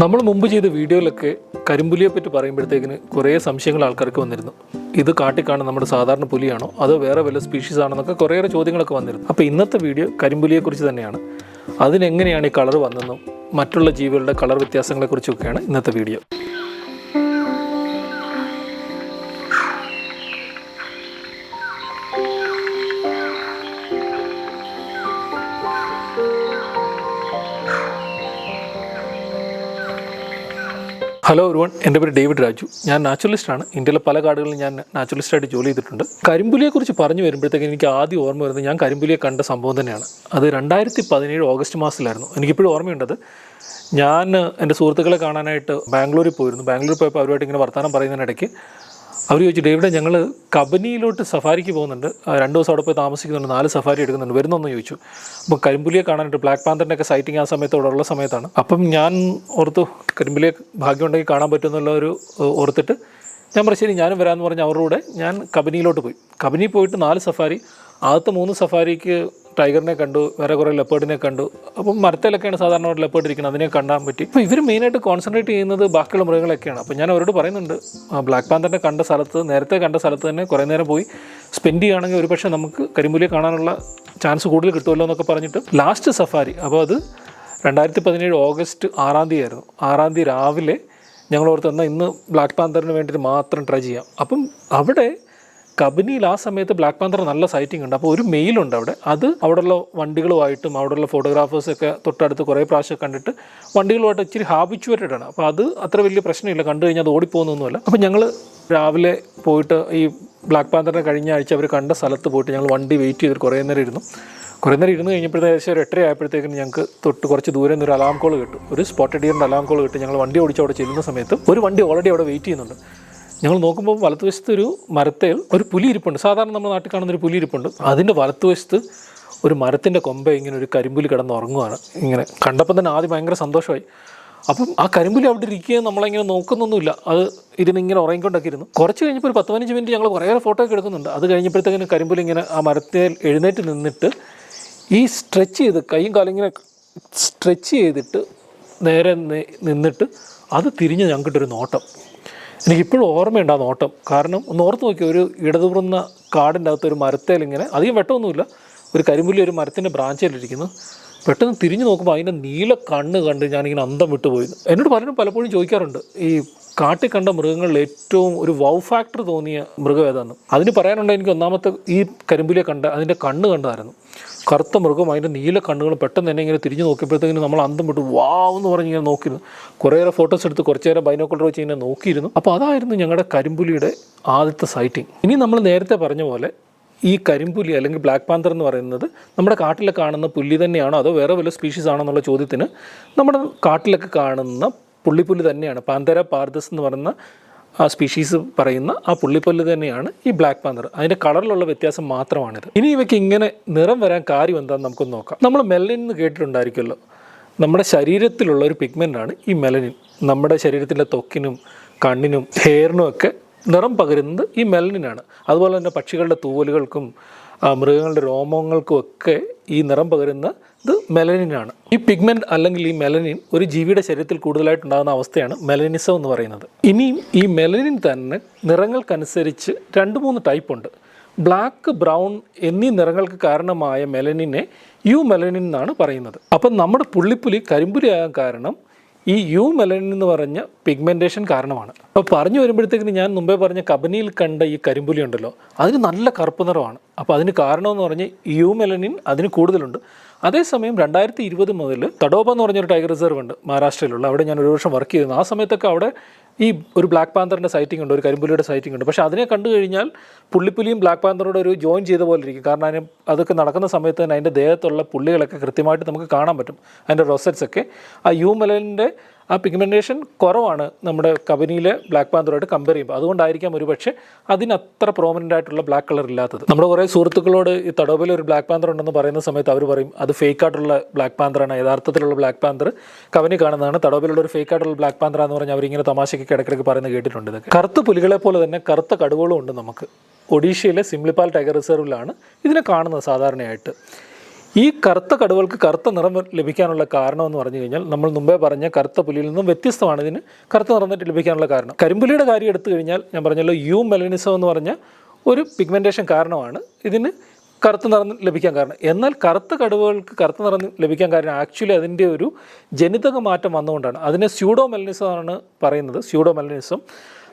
നമ്മൾ മുമ്പ് ചെയ്ത വീഡിയോയിലൊക്കെ കരിമ്പുലിയെ പറ്റി പറയുമ്പോഴത്തേക്കിന് കുറേ സംശയങ്ങൾ ആൾക്കാർക്ക് വന്നിരുന്നു. ഇത് കാട്ടിക്കാണുന്ന നമ്മുടെ സാധാരണ പുലിയാണോ അതോ വേറെ വല്ല സ്പീഷീസ് ആണെന്നൊക്കെ കുറേയേറെ ചോദ്യങ്ങളൊക്കെ വന്നിരുന്നു. അപ്പോൾ ഇന്നത്തെ വീഡിയോ കരിമ്പുലിയെക്കുറിച്ച് തന്നെയാണ്. അതിനെങ്ങനെയാണ് ഈ കളർ വന്നതെന്നും മറ്റുള്ള ജീവികളുടെ കളർ വ്യത്യാസങ്ങളെക്കുറിച്ചൊക്കെയാണ് ഇന്നത്തെ വീഡിയോ. ഹലോ എവരിവൺ, എൻ്റെ പേര് ഡേവിഡ് രാജു. ഞാൻ നാച്ചുറലിസ്റ്റാണ്. ഇന്ത്യയിലെ പല കാടുകളിലും ഞാൻ നാച്ചുറലിസ്റ്റായിട്ട് ജോലി ചെയ്തിട്ടുണ്ട്. കരിമ്പുലിയെക്കുറിച്ച് പറഞ്ഞു വരുമ്പോഴത്തേക്ക് എനിക്ക് ആദ്യം ഓർമ്മ വരുന്നത് ഞാൻ കരിമ്പുലിയെ കണ്ട സംഭവം തന്നെയാണ്. അത് 2017 ഓഗസ്റ്റ് മാസത്തിലായിരുന്നു. എനിക്കിപ്പോഴും ഓർമ്മയുണ്ടത്. ഞാൻ എൻ്റെ സുഹൃത്തുക്കളെ കാണാനായിട്ട് ബാംഗ്ലൂരിൽ പോയിരുന്നു. ബാംഗ്ലൂരിൽ പോയപ്പോൾ അവരുമായിട്ട് ഇങ്ങനെ വർത്തമാനം പറയുന്നതിനിടയ്ക്ക് അവർ ചോദിച്ചു, ഡേവിഡ് ഞങ്ങൾ കബനിയിലോട്ട് സഫാരിക്ക് പോകുന്നുണ്ട്, 2 ദിവസം അവിടെ പോയി താമസിക്കുന്നുണ്ട്, 4 സഫാരി എടുക്കുന്നുണ്ട്, വരുന്നൊന്ന് ചോദിച്ചു. അപ്പോൾ കരിമ്പുലിയെ കാണാനായിട്ട് ബ്ലാക്ക് പാന്തറിൻ്റെ ഒക്കെ സൈറ്റിങ് ആ സമയത്തോടുള്ള സമയത്താണ്. അപ്പം ഞാൻ ഓർത്തു കരിമ്പുലിയെ ഭാഗ്യമുണ്ടെങ്കിൽ കാണാൻ പറ്റുമെന്നുള്ള ഒരു ഓർത്തിട്ട് ഞാൻ പറഞ്ഞു ശരി ഞാനും വരാമെന്ന് പറഞ്ഞ് അവരുടെ കൂടെ ഞാൻ കബനിയിലോട്ട് പോയി. കബനിയിൽ പോയിട്ട് 4 സഫാരി. ആദ്യത്തെ 3 സഫാരിക്ക് ടൈഗറിനെ കണ്ടു, വേറെ കുറേ ലെപ്പേർഡിനെ കണ്ടു. അപ്പം മരത്തിലൊക്കെയാണ് സാധാരണ ലെപ്പേർഡ് ഇരിക്കുന്നത്, അതിനെ കാണാൻ പറ്റി. അപ്പോൾ ഇവർ മെയിനായിട്ട് കോൺസെൻട്രേറ്റ് ചെയ്യുന്നത് ബാക്കിയുള്ള മൃഗങ്ങളൊക്കെയാണ്. അപ്പോൾ ഞാൻ അവരോട് പറയുന്നുണ്ട്, ബ്ലാക്ക് പാന്തറിനെ കണ്ട സ്ഥലത്ത്, നേരത്തെ കണ്ട സ്ഥലത്ത് തന്നെ കുറേ നേരം പോയി സ്പെൻഡ് ചെയ്യുകയാണെങ്കിൽ ഒരു പക്ഷേ നമുക്ക് കരിമ്പുലിയെ കാണാനുള്ള ചാൻസ് കൂടുതൽ കിട്ടുമല്ലോ എന്നൊക്കെ പറഞ്ഞിട്ട് ലാസ്റ്റ് സഫാരി, അപ്പോൾ അത് 2017 ഓഗസ്റ്റ് 6-ാം തീയതി ആയിരുന്നു. 6-ാം തീയതി രാവിലെ ഞങ്ങൾ ഓർത്ത് എന്നാൽ ഇന്ന് ബ്ലാക്ക് പാന്തറിന് വേണ്ടിയിട്ട് മാത്രം ട്രൈ ചെയ്യാം. അപ്പം അവിടെ കബനിയിൽ ആ സമയത്ത് ബ്ലാക്ക് പാന്തർ നല്ല സൈറ്റിംഗ് ഉണ്ട്. അപ്പോൾ ഒരു മെയിലുണ്ട് അവിടെ. അത് അവിടെയുള്ള വണ്ടികളുമായിട്ടും അവിടെയുള്ള ഫോട്ടോഗ്രാഫേഴ്സൊക്കെ തൊട്ടടുത്ത് കുറേ പ്രാവശ്യം കണ്ടിട്ട് വണ്ടികളുമായിട്ട് ഇച്ചിരി ഹാബിച്വേറ്റഡ് ആണ്. അപ്പോൾ അത് അത്ര വലിയ പ്രശ്നമില്ല, കണ്ടു കഴിഞ്ഞാൽ അത് ഓടിപ്പോകുന്നൊന്നുമല്ല. അപ്പോൾ ഞങ്ങൾ രാവിലെ പോയിട്ട് ഈ ബ്ലാക്ക് പാന്തറിനെ കഴിഞ്ഞ ആഴ്ച അവർ കണ്ട സ്ഥലത്ത് പോയിട്ട് ഞങ്ങൾ വണ്ടി വെയിറ്റ് ചെയ്തിട്ട് കുറേ നേരം ഇരുന്നു കഴിഞ്ഞപ്പോഴത്തേക്ക് ഏകദേശം ഒരു 8:30 ആയപ്പോഴത്തേക്കും ഞങ്ങൾക്ക് തൊട്ട് കുറച്ച് ദൂരെ നിന്ന് ഒരു അലാം കോൾ കിട്ടും, ഒരു സ്പോട്ടഡ് ഡിയറിൻ്റെ അലാം കോൾ കിട്ടും. ഞങ്ങൾ വണ്ടി ഓടിച്ച് അവിടെ ചെല്ലുന്ന സമയത്ത് ഒരു വണ്ടി ഓൾറെഡി അവിടെ വെയിറ്റ് ചെയ്യുന്നുണ്ട്. ഞങ്ങൾ നോക്കുമ്പോൾ വലത്തുവശത്ത് ഒരു മരത്തേൽ ഒരു പുലി ഇരിപ്പുണ്ട്. സാധാരണ നമ്മുടെ നാട്ടിൽ കാണുന്നൊരു പുലി ഇരിപ്പുണ്ട്. അതിൻ്റെ വലത്തുവശത്ത് ഒരു മരത്തിൻ്റെ കൊമ്പ ഇങ്ങനെ ഒരു കരിമ്പുലി കിടന്ന് ഉറങ്ങുവാണ്. ഇങ്ങനെ കണ്ടപ്പോൾ തന്നെ ആദ്യം ഭയങ്കര സന്തോഷമായി. അപ്പം ആ കരിമ്പുലി അവിടെ ഇരിക്കുകയും നമ്മളിങ്ങനെ നോക്കുന്നൊന്നുമില്ല, അത് ഇങ്ങനെ ഉറങ്ങിക്കൊണ്ടൊക്കെ ഇരുന്നു. കുറച്ച് കഴിഞ്ഞപ്പോൾ ഒരു 10-15 മിനിറ്റ് ഞങ്ങൾ കുറേ ഫോട്ടോ ഒക്കെ എടുക്കുന്നുണ്ട്. അത് കഴിഞ്ഞപ്പോഴത്തേക്കിന് കരിമ്പുലി ഇങ്ങനെ ആ മരത്തേൽ എഴുന്നേറ്റ് നിന്നിട്ട് ഈ സ്ട്രെച്ച് ചെയ്ത് കൈയും കാലും ഇങ്ങനെ സ്ട്രെച്ച് ചെയ്തിട്ട് നേരെ നിന്നിട്ട് അത് തിരിഞ്ഞ് ഞങ്ങൾക്കിട്ടൊരു നോട്ടം. എനിക്കിപ്പോഴും ഓർമ്മയുണ്ട് ആ നോട്ടം. കാരണം ഒന്ന് ഓർത്ത് നോക്കി, ഒരു ഇടതുപുറന്ന കാടിൻ്റെ അകത്ത് ഒരു മരത്തേൽ ഇങ്ങനെ അധികം വെട്ടമൊന്നുമില്ല, ഒരു കരിമ്പുലി ഒരു മരത്തിൻ്റെ ബ്രാഞ്ചിലിരിക്കുന്നു. പെട്ടെന്ന് തിരിഞ്ഞ് നോക്കുമ്പോൾ അതിൻ്റെ നീല കണ്ണ് കണ്ട് ഞാനിങ്ങനെ അന്തം വിട്ടുപോയിരുന്നു. എന്നോട് പലപ്പോഴും ചോദിക്കാറുണ്ട്, ഈ കാട്ടിൽ കണ്ട മൃഗങ്ങളിൽ ഏറ്റവും ഒരു വൗ ഫാക്ടർ തോന്നിയ മൃഗം ഏതാണെന്ന്. അതിന് പറയാനുണ്ട്, എനിക്ക് ഒന്നാമത്തെ ഈ കരിമ്പുലിയെ കണ്ട അതിൻ്റെ കണ്ണ് കണ്ടായിരുന്നു. കറുത്ത മൃഗം, അതിൻ്റെ നീല കണ്ണുകൾ പെട്ടെന്ന് തന്നെ ഇങ്ങനെ തിരിഞ്ഞ് നോക്കിയപ്പോഴത്തേക്കിനും നമ്മൾ അന്തം വിട്ടു വാവ് എന്ന് പറഞ്ഞ് ഇങ്ങനെ നോക്കിയിരുന്നു. കുറേയേറെ ഫോട്ടോസ് എടുത്ത് കുറച്ച് നേരം ബൈനോക്കുലർ വെച്ച് ഇങ്ങനെ നോക്കിയിരുന്നു. അപ്പോൾ അതായിരുന്നു ഞങ്ങളുടെ കരിമ്പുലിയുടെ ആദ്യത്തെ സൈറ്റിംഗ്. ഇനി നമ്മൾ നേരത്തെ പറഞ്ഞ പോലെ ഈ കരിമ്പുലി അല്ലെങ്കിൽ ബ്ലാക്ക് പാന്തർ എന്ന് പറയുന്നത് നമ്മുടെ കാട്ടിൽ കാണുന്ന പുല്ലി തന്നെയാണോ അതോ വേറെ വല്ല സ്പീഷീസ് ആണോ എന്നുള്ള ചോദ്യത്തിന് നമ്മുടെ കാട്ടിലൊക്കെ കാണുന്ന പുള്ളിപ്പുല്ല് തന്നെയാണ്. പാന്തര പാർദസ് എന്ന് പറയുന്ന ആ സ്പീഷീസ് പറയുന്ന ആ പുള്ളിപ്പുല്ല് തന്നെയാണ് ഈ ബ്ലാക്ക് പാന്തർ. അതിൻ്റെ കളറിലുള്ള വ്യത്യാസം മാത്രമാണിത്. ഇനി ഇവയ്ക്ക് ഇങ്ങനെ നിറം വരാൻ കാര്യം എന്താണെന്ന് നമുക്കൊന്ന് നോക്കാം. നമ്മൾ മെലനിൻ എന്ന് കേട്ടിട്ടുണ്ടായിരിക്കുമല്ലോ. നമ്മുടെ ശരീരത്തിലുള്ള ഒരു പിഗ്മെൻ്റാണ് ഈ മെലനിൻ. നമ്മുടെ ശരീരത്തിൻ്റെ ത്വക്കിനും കണ്ണിനും ഹെയറിനും ഒക്കെ നിറം പകരുന്നത് ഈ മെലനിനാണ്. അതുപോലെ തന്നെ പക്ഷികളുടെ തൂവലുകൾക്കും മൃഗങ്ങളുടെ രോമങ്ങൾക്കും ഒക്കെ ഈ നിറം പകരുന്നത് മെലനിനാണ്. ഈ പിഗ്മെൻറ്റ് അല്ലെങ്കിൽ ഈ മെലനിൻ ഒരു ജീവിയുടെ ശരീരത്തിൽ കൂടുതലായിട്ടുണ്ടാകുന്ന അവസ്ഥയാണ് മെലനിസം എന്ന് പറയുന്നത്. ഇനിയും ഈ മെലനിൻ തന്നെ നിറങ്ങൾക്കനുസരിച്ച് 2-3 ടൈപ്പ് ഉണ്ട്. ബ്ലാക്ക്, ബ്രൗൺ എന്നീ നിറങ്ങൾക്ക് കാരണമായ മെലനിനെ യു മെലനിൻ എന്നാണ് പറയുന്നത്. അപ്പം നമ്മുടെ പുള്ളിപ്പുലി കരിമ്പുലിയാകാൻ കാരണം ഈ യു മെലനിൻ എന്ന് പറഞ്ഞ പിഗ്മെൻറ്റേഷൻ കാരണമാണ്. അപ്പോൾ പറഞ്ഞു വരുമ്പോഴത്തേക്കിന് ഞാൻ മുമ്പേ പറഞ്ഞ കബനിയിൽ കണ്ട ഈ കരിമ്പുലി ഉണ്ടല്ലോ, അതിന് നല്ല കറുപ്പ് നിറമാണ്. അപ്പോൾ അതിന് കാരണമെന്ന് പറഞ്ഞാൽ യു മെലനിൻ അതിന് കൂടുതലുണ്ട്. അതേസമയം 2020 മുതൽ തഡോബ എന്ന് പറഞ്ഞൊരു ടൈഗർ റിസർവ് ഉണ്ട് മഹാരാഷ്ട്രയിലുള്ള. അവിടെ ഞാൻ 1 വർഷം വർക്ക് ചെയ്തിരുന്നു. ആ സമയത്തൊക്കെ അവിടെ ഈ ഒരു ബ്ലാക്ക് പാന്തറിൻ്റെ സൈറ്റിംഗ് ഉണ്ട്, ഒരു കരിമ്പുലിയുടെ സൈറ്റിംഗ് ഉണ്ട്. പക്ഷേ അതിനെ കണ്ടു കഴിഞ്ഞാൽ പുള്ളിപ്പുലിയും ബ്ലാക്ക് പാന്തറോട് ഒരു ജോയിൻ ചെയ്ത പോലെ ഇരിക്കും. കാരണം അതൊക്കെ നടക്കുന്ന സമയത്ത് തന്നെ അതിൻ്റെ ദേഹത്തുള്ള പുള്ളികളൊക്കെ കൃത്യമായിട്ട് നമുക്ക് കാണാൻ പറ്റും. അതിൻ്റെ റൊസറ്റ്സൊക്കെ ആ യു മെലനിൻ്റെ ആ പിഗ്മെൻറ്റേഷൻ കുറവാണ് നമ്മുടെ കബനിയിലെ ബ്ലാക്ക് പാന്തറുമായിട്ട് കമ്പയർ ചെയ്യുമ്പോൾ. അതുകൊണ്ടായിരിക്കാം ഒരു പക്ഷേ അതിനത്ര പ്രോമിനൻ്റ് ആയിട്ടുള്ള ബ്ലാക്ക് കളർ ഇല്ലാത്തത്. നമ്മുടെ കുറേ സുഹൃത്തുക്കളോട് ഈ തഡോബയിൽ ഒരു ബ്ലാക്ക് പാന്തർ ഉണ്ടെന്ന് പറയുന്ന സമയത്ത് അവർ പറയും അത് ഫേക്കായിട്ടുള്ള ബ്ലാക്ക് പാന്തറാണ്, യഥാർത്ഥത്തിലുള്ള ബ്ലാക്ക് പാന്തർ കബനി കാണുന്നതാണ്, തഡോബയിലുള്ള ഒരു ഫേക്കായിട്ടുള്ള ബ്ലാക്ക് പാന്തർ എന്ന് പറഞ്ഞാൽ അവരിങ്ങനെ തമാശയ്ക്ക് ഇടയ്ക്കിടയ്ക്ക് പറയുന്നത് കേട്ടിട്ടുണ്ട്. ഇതൊക്കെ കറുത്ത പുലികളെ പോലെ തന്നെ കറുത്ത കടുവകളും ഉണ്ട് നമുക്ക്. ഒഡീഷയിലെ സിംലിപാൽ ടൈഗർ റിസർവിലാണ് ഇതിനെ കാണുന്നത് സാധാരണയായിട്ട്. ഈ കറുത്ത കടുവകൾക്ക് കറുത്ത നിറം ലഭിക്കാനുള്ള കാരണം എന്ന് പറഞ്ഞു കഴിഞ്ഞാൽ നമ്മൾ മുമ്പേ പറഞ്ഞ കറുത്ത പുലിയിൽ നിന്നും വ്യത്യസ്തമാണ് ഇതിന് കറുത്ത നിറം ലഭിക്കാനുള്ള കാരണം. കരിമ്പുലിയുടെ കാര്യം എടുത്തു കഴിഞ്ഞാൽ ഞാൻ പറഞ്ഞല്ലോ മെലനിസം എന്ന് പറഞ്ഞ ഒരു പിഗ്മെൻറ്റേഷൻ കാരണമാണ് ഇതിന് കറുത്ത നിറം ലഭിക്കാൻ കാരണം. എന്നാൽ കറുത്ത കടുവകൾക്ക് കറുത്ത നിറം ലഭിക്കാൻ കാരണം ആക്ച്വലി അതിൻ്റെ ഒരു ജനിതക മാറ്റം വന്നുകൊണ്ടാണ്. അതിനെ മെലനിസം ആണ് പറയുന്നത്. മെലനിസം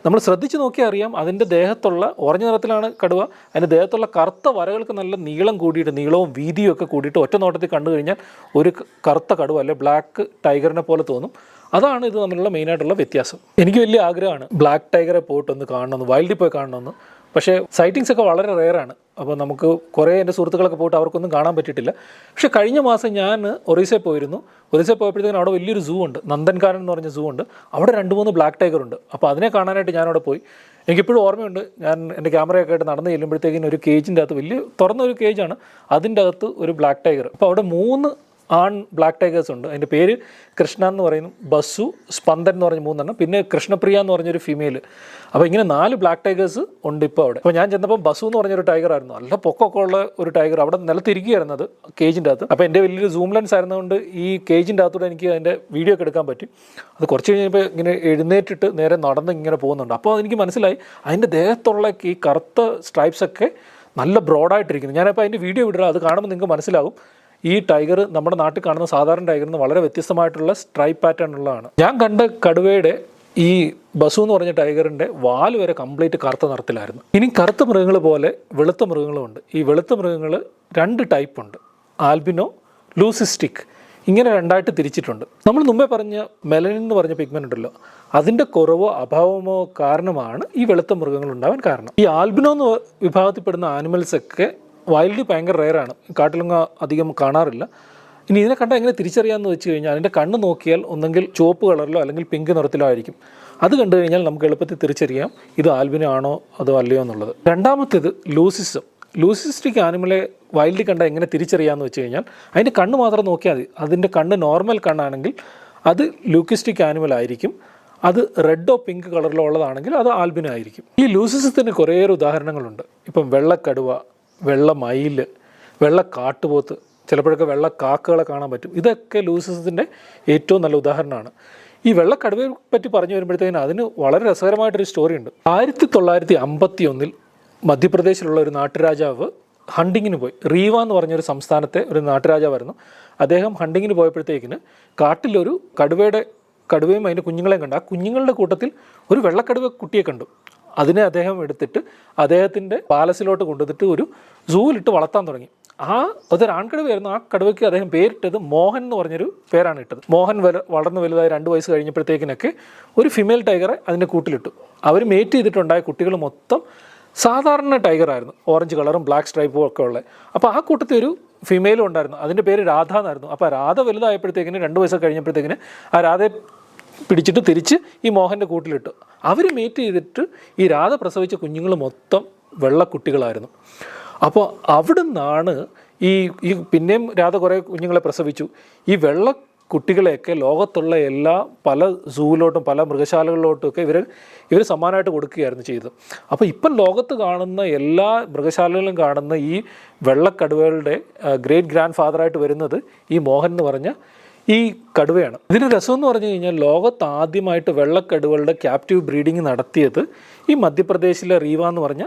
നമ്മൾ ശ്രദ്ധിച്ച് നോക്കിയാൽ അറിയാം, അതിൻ്റെ ദേഹത്തുള്ള ഓറഞ്ച് നിറത്തിലാണ് കടുവ, അതിൻ്റെ ദേഹത്തുള്ള കറുത്ത വരകൾക്ക് നല്ല നീളം കൂടിയിട്ട് നീളവും വീതിയും ഒക്കെ കൂടിയിട്ട് ഒറ്റ നോട്ടത്തിൽ കണ്ടു കഴിഞ്ഞാൽ ഒരു കറുത്ത കടുവ അല്ലെ ബ്ലാക്ക് ടൈഗറിനെ പോലെ തോന്നും. അതാണ് ഇത് തമ്മിലുള്ള മെയിനായിട്ടുള്ള വ്യത്യാസം. എനിക്ക് വലിയ ആഗ്രഹമാണ് ബ്ലാക്ക് ടൈഗറെ പോയിട്ടൊന്ന് കാണണമെന്ന്, വൈൽഡിൽ പോയി കാണണമെന്ന്. പക്ഷേ സൈറ്റിങ്സ് ഒക്കെ വളരെ റെയറാണ്. അപ്പോൾ നമുക്ക് കുറേ എൻ്റെ സുഹൃത്തുക്കളൊക്കെ പോയിട്ട് അവർക്കൊന്നും കാണാൻ പറ്റിയിട്ടില്ല. പക്ഷേ കഴിഞ്ഞ മാസം ഞാൻ ഒറീസയിൽ പോയിരുന്നു. ഒറീസയിൽ പോയപ്പോഴത്തേക്കും അവിടെ വലിയൊരു സൂ ഉണ്ട്, നന്ദൻകാരൻ എന്ന് പറഞ്ഞ സൂ ഉണ്ട്. അവിടെ 2-3 ബ്ലാക്ക് ടൈഗർ ഉണ്ട്. അപ്പോൾ അതിനെ കാണാനായിട്ട് ഞാനവിടെ പോയി. എനിക്കിപ്പോഴും ഓർമ്മയുണ്ട്, ഞാൻ എൻ്റെ ക്യാമറയൊക്കെ ആയിട്ട് നടന്ന് ചെല്ലുമ്പോഴത്തേക്കിനും ഒരു കേജിൻ്റെ അകത്ത്, വലിയ തുറന്നൊരു കേജാണ്, അതിൻ്റെ അകത്ത് ഒരു ബ്ലാക്ക് ടൈഗർ. അപ്പോൾ അവിടെ 3 ആൺ ബ്ലാക്ക് ടൈഗേഴ്സ് ഉണ്ട്. അതിൻ്റെ പേര് കൃഷ്ണ എന്ന് പറയുന്നു, ബസു, സ്പന്ദൻ എന്ന് പറഞ്ഞ 3 പിന്നെ കൃഷ്ണപ്രിയ എന്ന് പറഞ്ഞൊരു ഫീമെയിൽ. അപ്പോൾ ഇങ്ങനെ 4 ബ്ലാക്ക് ടൈഗേഴ്സ് ഉണ്ട് ഇപ്പോൾ അവിടെ. അപ്പോൾ ഞാൻ ചെന്നപ്പോൾ ബസു എന്ന് പറഞ്ഞൊരു ടൈഗർ ആയിരുന്നു, നല്ല പൊക്കമൊക്കെ ഉള്ള ഒരു ടൈഗർ. അവിടെ നിലത്തിരിക്കുകയായിരുന്നത് കേജിൻ്റെ അകത്ത്. അപ്പോൾ എൻ്റെ വലിയൊരു സൂം ലെൻസ് ആയിരുന്നതുകൊണ്ട് ഈ കേജിൻ്റെ അകത്തൂടെ എനിക്ക് അതിൻ്റെ വീഡിയോ ഒക്കെ എടുക്കാൻ പറ്റി. അത് കുറച്ച് കഴിഞ്ഞപ്പോൾ ഇങ്ങനെ എഴുന്നേറ്റിട്ട് നേരെ നടന്ന് ഇങ്ങനെ പോകുന്നുണ്ട്. അപ്പോൾ എനിക്ക് മനസ്സിലായി അതിൻ്റെ ദേഹത്തുള്ള ഈ കറുത്ത സ്ട്രൈപ്സൊക്കെ നല്ല ബ്രോഡായിട്ടിരിക്കുന്നു. ഞാനപ്പോൾ അതിൻ്റെ വീഡിയോ വിടുക, അത് കാണുമ്പോൾ നിങ്ങൾക്ക് മനസ്സിലാകും ഈ ടൈഗർ നമ്മുടെ നാട്ടിൽ കാണുന്ന സാധാരണ ടൈഗറിൽ നിന്ന് വളരെ വ്യത്യസ്തമായിട്ടുള്ള സ്ട്രൈപ്പ് പാറ്റേൺ ഉള്ളതാണ്. ഞാൻ കണ്ട കടുവയുടെ ഈ ബസു എന്ന് പറഞ്ഞ ടൈഗറിൻ്റെ വാല് വരെ കംപ്ലീറ്റ് കറുത്ത നിറത്തിലായിരുന്നു. ഇനി കറുത്ത മൃഗങ്ങൾ പോലെ വെളുത്ത മൃഗങ്ങളുമുണ്ട്. ഈ വെളുത്ത മൃഗങ്ങൾ 2 ടൈപ്പ് ഉണ്ട്, ആൽബിനോ, ലൂസിസ്റ്റിക്, ഇങ്ങനെ 2ആയിട്ട് തിരിച്ചിട്ടുണ്ട്. നമ്മൾ മുമ്പേ പറഞ്ഞ മെലനിൻ എന്ന് പറഞ്ഞ പിഗ്മെൻ്റ് ഉണ്ടല്ലോ, അതിൻ്റെ കുറവോ അഭാവമോ കാരണമാണ് ഈ വെളുത്ത മൃഗങ്ങൾ ഉണ്ടാവാൻ കാരണം. ഈ ആൽബിനോ എന്ന് വിഭാഗത്തിൽപ്പെടുന്ന ആനിമൽസൊക്കെ വൈൽഡ് ഭയങ്കര റെയറാണ്, കാട്ടിലൊന്നും അധികം കാണാറില്ല. ഇനി ഇതിനെ കണ്ടാൽ എങ്ങനെ തിരിച്ചറിയാമെന്ന് വെച്ച് കഴിഞ്ഞാൽ അതിൻ്റെ കണ്ണ് നോക്കിയാൽ ഒന്നെങ്കിൽ ചുവപ്പ് കളറിലോ അല്ലെങ്കിൽ പിങ്ക് നിറത്തിലോ ആയിരിക്കും. അത് കണ്ടു കഴിഞ്ഞാൽ നമുക്ക് എളുപ്പത്തിൽ തിരിച്ചറിയാം ഇത് ആൽബിനോ ആണോ അതോ അല്ലയോ എന്നുള്ളത്. രണ്ടാമത്തേത് ലൂസിസം. ലൂസിസ്റ്റിക് ആനിമലെ വൈൽഡിൽ കണ്ടാൽ എങ്ങനെ തിരിച്ചറിയാമെന്ന് വെച്ച് കഴിഞ്ഞാൽ അതിൻ്റെ കണ്ണ് മാത്രം നോക്കിയാൽ മതി. അതിൻ്റെ കണ്ണ് നോർമൽ കണ്ണാണെങ്കിൽ അത് ലൂക്കിസ്റ്റിക് ആനിമൽ ആയിരിക്കും. അത് റെഡോ പിങ്ക് കളറിലോ ഉള്ളതാണെങ്കിൽ അത് ആൽബിനോ ആയിരിക്കും. ഈ ലൂസിസത്തിന് കുറേയേറെ ഉദാഹരണങ്ങളുണ്ട്. ഇപ്പം വെള്ളക്കടുവ, വെള്ള മയിൽ, വെള്ള കാട്ടുപോത്ത്, ചിലപ്പോഴൊക്കെ വെള്ള കാക്കകളെ കാണാൻ പറ്റും. ഇതൊക്കെ ലൂസിസത്തിൻ്റെ ഏറ്റവും നല്ല ഉദാഹരണമാണ്. ഈ വെള്ളക്കടുവയെ പറ്റി പറഞ്ഞു വരുമ്പോഴത്തേക്കിനും അതിന് വളരെ രസകരമായിട്ടൊരു സ്റ്റോറിയുണ്ട്. 1951 മധ്യപ്രദേശിലുള്ള ഒരു നാട്ടുരാജാവ് ഹണ്ടിങ്ങിന് പോയി. റീവ എന്ന് പറഞ്ഞൊരു സംസ്ഥാനത്തെ ഒരു നാട്ടുരാജാവായിരുന്നു. അദ്ദേഹം ഹണ്ടിങ്ങിന് പോയപ്പോഴത്തേക്കിന് കാട്ടിലൊരു കടുവയും അതിൻ്റെ കുഞ്ഞുങ്ങളെയും കണ്ടു. ആ കുഞ്ഞുങ്ങളുടെ കൂട്ടത്തിൽ ഒരു വെള്ളക്കടുവ കുട്ടിയെ കണ്ടു. അതിനെ അദ്ദേഹം എടുത്തിട്ട് അദ്ദേഹത്തിൻ്റെ പാലസിലോട്ട് കൊണ്ടുവന്നിട്ട് ഒരു സൂവിലിട്ട് വളർത്താൻ തുടങ്ങി. അതൊരു ആൺകടുവയായിരുന്നു. ആ കടുവയ്ക്ക് അദ്ദേഹം പേരിട്ടത് മോഹൻ എന്ന് പറഞ്ഞൊരു പേരാണ് ഇട്ടത്. മോഹൻ വളർന്നു വലുതായി 2 വയസ്സ് കഴിഞ്ഞപ്പോഴത്തേക്കിനൊക്കെ ഒരു ഫിമെയിൽ ടൈഗറെ അതിൻ്റെ കൂട്ടിലിട്ടു. അവർ മേറ്റ് ചെയ്തിട്ടുണ്ടായ കുട്ടികൾ മൊത്തം സാധാരണ ടൈഗറായിരുന്നു, ഓറഞ്ച് കളറും ബ്ലാക്ക് സ്ട്രൈപ്പും ഒക്കെ ഉള്ളത്. അപ്പോൾ ആ കൂട്ടത്തിൽ ഒരു ഫിമെയിലും ഉണ്ടായിരുന്നു, അതിൻ്റെ പേര് രാധ എന്നായിരുന്നു. അപ്പോൾ രാധ വലുതായപ്പോഴത്തേക്കിന് 2 വയസ്സ് കഴിഞ്ഞപ്പോഴത്തേക്കിന് ആ രാധയെ പിടിച്ചിട്ട് തിരിച്ച് ഈ മോഹൻ്റെ കൂട്ടിലിട്ടു. അവർ മേറ്റ് ചെയ്തിട്ട് ഈ രാധ പ്രസവിച്ച കുഞ്ഞുങ്ങൾ മൊത്തം വെള്ളക്കുട്ടികളായിരുന്നു. അപ്പോൾ അവിടെ നിന്നാണ് ഈ പിന്നെയും രാധ കുറേ കുഞ്ഞുങ്ങളെ പ്രസവിച്ചു. ഈ വെള്ളക്കുട്ടികളെയൊക്കെ ലോകത്തുള്ള എല്ലാ പല സൂവിലോട്ടും പല മൃഗശാലകളിലോട്ടും ഒക്കെ ഇവർ സമ്മാനമായിട്ട് കൊടുക്കുകയായിരുന്നു ചെയ്തത്. അപ്പോൾ ഇപ്പം ലോകത്ത് കാണുന്ന എല്ലാ മൃഗശാലകളിലും കാണുന്ന ഈ വെള്ളക്കടുവകളുടെ ഗ്രേറ്റ് ഗ്രാൻഡ് ഫാദറായിട്ട് വരുന്നത് ഈ മോഹൻ എന്ന് പറഞ്ഞ ഈ കടുവയാണ്. ഇതിൻ്റെ രസമെന്ന് പറഞ്ഞു കഴിഞ്ഞാൽ ലോകത്ത് ആദ്യമായിട്ട് വെള്ളക്കടുവകളുടെ ക്യാപ്റ്റീവ് ബ്രീഡിങ് നടത്തിയത് ഈ മധ്യപ്രദേശിലെ റീവ എന്ന് പറഞ്ഞ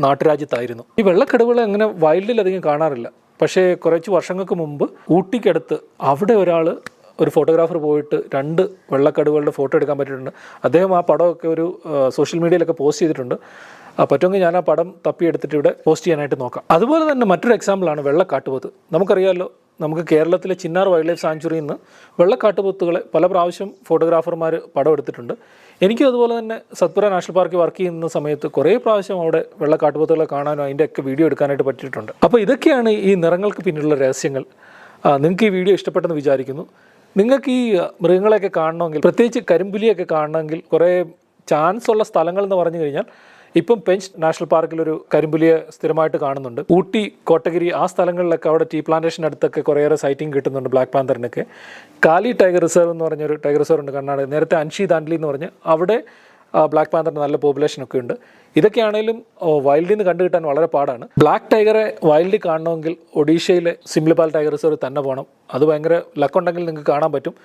നാട്ടുരാജ്യത്തായിരുന്നു. ഈ വെള്ളക്കടുവകളെ അങ്ങനെ വൈൽഡിൽ അധികം കാണാറില്ല. പക്ഷേ കുറച്ച് വർഷങ്ങൾക്ക് മുമ്പ് ഊട്ടിക്കടുത്ത് അവിടെ ഒരു ഫോട്ടോഗ്രാഫർ പോയിട്ട് 2 വെള്ളക്കടുവകളുടെ ഫോട്ടോ എടുക്കാൻ പറ്റിയിട്ടുണ്ട്. അദ്ദേഹം ആ പടമൊക്കെ ഒരു സോഷ്യൽ മീഡിയയിലൊക്കെ പോസ്റ്റ് ചെയ്തിട്ടുണ്ട്. പറ്റുമെങ്കിൽ ഞാൻ ആ പടം തപ്പിയെടുത്തിട്ട് ഇവിടെ പോസ്റ്റ് ചെയ്യാനായിട്ട് നോക്കാം. അതുപോലെ തന്നെ മറ്റൊരു എക്സാമ്പിളാണ് വെള്ളക്കാട്ടുപോത്ത്. നമുക്കറിയാമല്ലോ, നമുക്ക് കേരളത്തിലെ ചിന്നാർ വൈൽഡ് ലൈഫ് സാങ്ച്വറിയിൽ നിന്ന് വെള്ളക്കാട്ടുപോത്തുകളെ പല പ്രാവശ്യം ഫോട്ടോഗ്രാഫർമാർ പടം എടുത്തിട്ടുണ്ട്. എനിക്കും അതുപോലെ തന്നെ സത്പുര നാഷണൽ പാർക്കിൽ വർക്ക് ചെയ്യുന്ന സമയത്ത് കുറേ പ്രാവശ്യം അവിടെ വെള്ളക്കാട്ടുപോത്തുകളെ കാണാനും അതിൻ്റെയൊക്കെ വീഡിയോ എടുക്കാനായിട്ട് പറ്റിയിട്ടുണ്ട്. അപ്പോൾ ഇതൊക്കെയാണ് ഈ നിറങ്ങൾക്ക് പിന്നിലുള്ള രഹസ്യങ്ങൾ. നിങ്ങൾക്ക് ഈ വീഡിയോ ഇഷ്ടപ്പെട്ടെന്ന് വിചാരിക്കുന്നു. നിങ്ങൾക്ക് ഈ മൃഗങ്ങളെയൊക്കെ കാണണമെങ്കിൽ, പ്രത്യേകിച്ച് കരിമ്പുലിയൊക്കെ കാണണമെങ്കിൽ കുറേ ചാൻസ് ഉള്ള സ്ഥലങ്ങൾ എന്ന് പറഞ്ഞു കഴിഞ്ഞാൽ ഇപ്പം പെഞ്ച് നാഷണൽ പാർക്കിലൊരു കരിമ്പുലിയെ സ്ഥിരമായിട്ട് കാണുന്നുണ്ട്. ഊട്ടി, കോട്ടഗിരി ആ സ്ഥലങ്ങളിലൊക്കെ അവിടെ ടീ പ്ലാന്റേഷൻ അടുത്തൊക്കെ കുറേയേറെ സൈറ്റിംഗ് കിട്ടുന്നുണ്ട് ബ്ലാക്ക് പാന്തറിനൊക്കെ. കാലി ടൈഗർ റിസർവ് എന്ന് പറഞ്ഞൊരു ടൈഗർ റിസർവ് ഉണ്ട് കർണാടക. നേരത്തെ അൻഷി ദാൻഡ്ലി എന്ന് പറഞ്ഞ് അവിടെ ബ്ലാക്ക് പാന്തറിന് നല്ല പോപ്പുലേഷനൊക്കെ ഉണ്ട്. ഇതൊക്കെയാണെങ്കിലും വൈൽഡിൽ നിന്ന് കണ്ടു കിട്ടാൻ വളരെ പാടാണ്. ബ്ലാക്ക് ടൈഗറെ വൈൽഡിൽ കാണണമെങ്കിൽ ഒഡീഷയിലെ സിംലിപാൽ ടൈഗർ റിസർവ് തന്നെ പോകണം. അത് ഭയങ്കര ലക്കുണ്ടെങ്കിൽ നിങ്ങൾക്ക് കാണാൻ പറ്റും.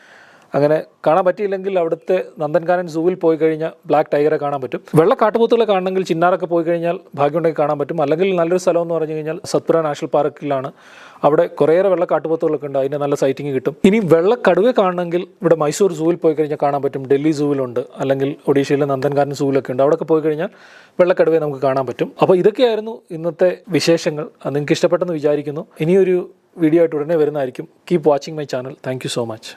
അങ്ങനെ കാണാൻ പറ്റിയില്ലെങ്കിൽ അവിടുത്തെ നന്ദൻകാനൻ സൂവിൽ പോയി കഴിഞ്ഞാൽ ബ്ലാക്ക് ടൈഗറെ കാണാൻ പറ്റും. വെള്ള കാട്ടുപോത്തുകളെ കാണണമെങ്കിൽ ചിന്നാറൊക്കെ പോയി കഴിഞ്ഞാൽ ഭാഗ്യമുണ്ടെങ്കിൽ കാണാൻ പറ്റും. അല്ലെങ്കിൽ നല്ലൊരു സ്ഥലം എന്ന് പറഞ്ഞു കഴിഞ്ഞാൽ സത്പുര നാഷണൽ പാർക്കിലാണ്. അവിടെ കുറേയേറെ വെള്ള കാട്ടുപോത്തുകളൊക്കെ ഉണ്ട്, അതിൻ്റെ നല്ല സൈറ്റിങ് കിട്ടും. ഇനി വെള്ള കടുവയെ കാണണമെങ്കിൽ ഇവിടെ മൈസൂർ സൂവിൽ പോയി കഴിഞ്ഞാൽ കാണാൻ പറ്റും. ഡൽഹി സൂവിലുണ്ട്, അല്ലെങ്കിൽ ഒഡീഷയിലെ നന്ദൻകാനൻ സൂവിലൊക്കെ ഉണ്ട്. അവിടെയൊക്കെ പോയി കഴിഞ്ഞാൽ വെള്ളക്കടുവയെ നമുക്ക് കാണാൻ പറ്റും. അപ്പോൾ ഇതൊക്കെയായിരുന്നു ഇന്നത്തെ വിശേഷങ്ങൾ. നിങ്ങൾക്ക് ഇഷ്ടപ്പെട്ടെന്ന് വിചാരിക്കുന്നു. ഇനിയൊരു വീഡിയോ ആയിട്ട് ഉടനെ വരുന്നതായിരിക്കും. Keep watching my channel. Thank you so much.